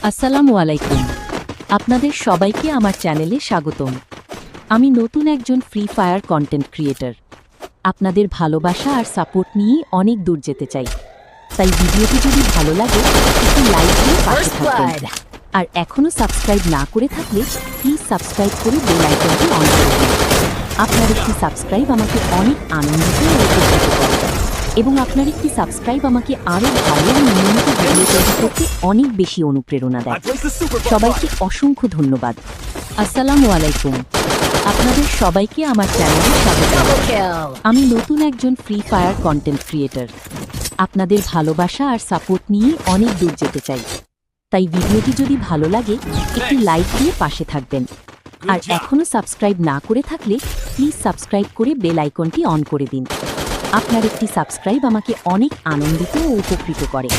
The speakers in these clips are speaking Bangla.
আসসালামু আলাইকুম। আপনাদের সবাইকে আমার চ্যানেলে স্বাগতম। আমি নতুন একজন ফ্রি ফায়ার কন্টেন্ট ক্রিয়েটর। আপনাদের ভালোবাসা আর সাপোর্ট নিয়ে অনেক দূর যেতে চাই। তাই ভিডিওটি যদি ভালো লাগে একটু লাইক দিয়ে পাশে থাকবেন। আর এখনও সাবস্ক্রাইব না করে থাকলে প্লিজ সাবস্ক্রাইব করে বেল আইকনটি অন করে দিন। আপনার একটি সাবস্ক্রাইব আমাকে অনেক আনন্দিত ও উপকৃত করে এবং আপনার একটি সাবস্ক্রাইব আমাকে আরও ভালো ও নিয়মিত ভিডিও তৈরি করতে অনেক বেশি অনুপ্রেরণা দেয়। সবাইকে অসংখ্য ধন্যবাদ। আসসালামু আলাইকুম। আপনাদের সবাইকে আমার চ্যানেলে স্বাগত। আমি নতুন একজন ফ্রি ফায়ার কন্টেন্ট ক্রিয়েটর। আপনাদের ভালোবাসা আর সাপোর্ট নিয়ে অনেক দূর যেতে চাই। তাই ভিডিওটি যদি ভালো লাগে একটি লাইক দিয়ে পাশে থাকবেন। আর এখনও সাবস্ক্রাইব না করে থাকলে প্লিজ সাবস্ক্রাইব করে বেল আইকনটি অন করে দিন। আপনার একটি সাবস্ক্রাইব আমাকে অনেক আনন্দিত ও উপকৃত করে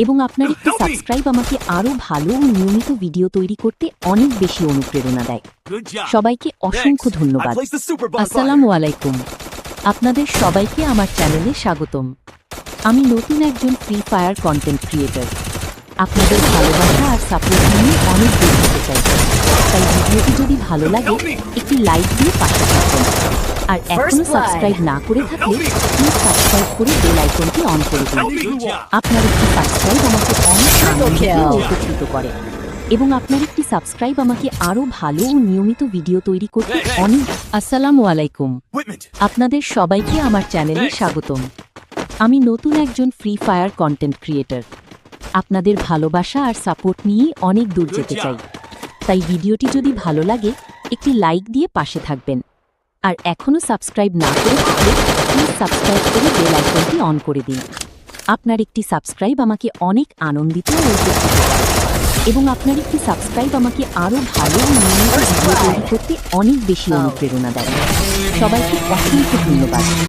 এবং আপনার একটি সাবস্ক্রাইব আমাকে আরও ভালো ও নিয়মিত ভিডিও তৈরি করতে অনেক বেশি অনুপ্রেরণা দেয়। সবাইকে অসংখ্য ধন্যবাদ। আসসালামু আলাইকুম। আপনাদের সবাইকে আমার চ্যানেলে স্বাগতম। আমি নতুন একজন ফ্রি ফায়ার কন্টেন্ট ক্রিয়েটর। আপনাদের ভালোবাসা আর সাপোর্ট নিয়ে অনেক দূর যেতে চাই। তাই ভিডিওটি যদি ভালো লাগে একটি লাইক দিয়ে পাশে থাকবেন। আর এখনও সাবস্ক্রাইব না করে থাকলে প্লিজ সাবস্ক্রাইব করে বেল আইকনটি অন করে দিন। আপনার একটি সাবস্ক্রাইব আমাকে অনেক আনন্দিত ও উপকৃত করে এবং আপনার একটি সাবস্ক্রাইব আমাকে আরও ভালো ও নিয়মিত ভিডিও তৈরি করতে অনেক। আসসালামু আলাইকুম। আপনাদের সবাইকে আমার চ্যানেলে স্বাগতম। আমি নতুন একজন ফ্রি ফায়ার কন্টেন্ট ক্রিয়েটর। আপনাদের ভালোবাসা আর সাপোর্ট নিয়ে অনেক দূর যেতে চাই। তাই ভিডিওটি যদি ভালো লাগে একটি লাইক দিয়ে পাশে থাকবেন। আর এখনও সাবস্ক্রাইব না করে থাকলে প্লিজ সাবস্ক্রাইব করে বেল আইকনটি অন করে দিন। আপনার একটি সাবস্ক্রাইব আমাকে অনেক আনন্দিত ও উপকৃত করে এবং আপনার একটি সাবস্ক্রাইব আমাকে আরও ভালো ও নিয়মিত ভিডিও তৈরি করতে অনেক বেশি অনুপ্রেরণা দেয়। সবাইকে অসংখ্য ধন্যবাদ।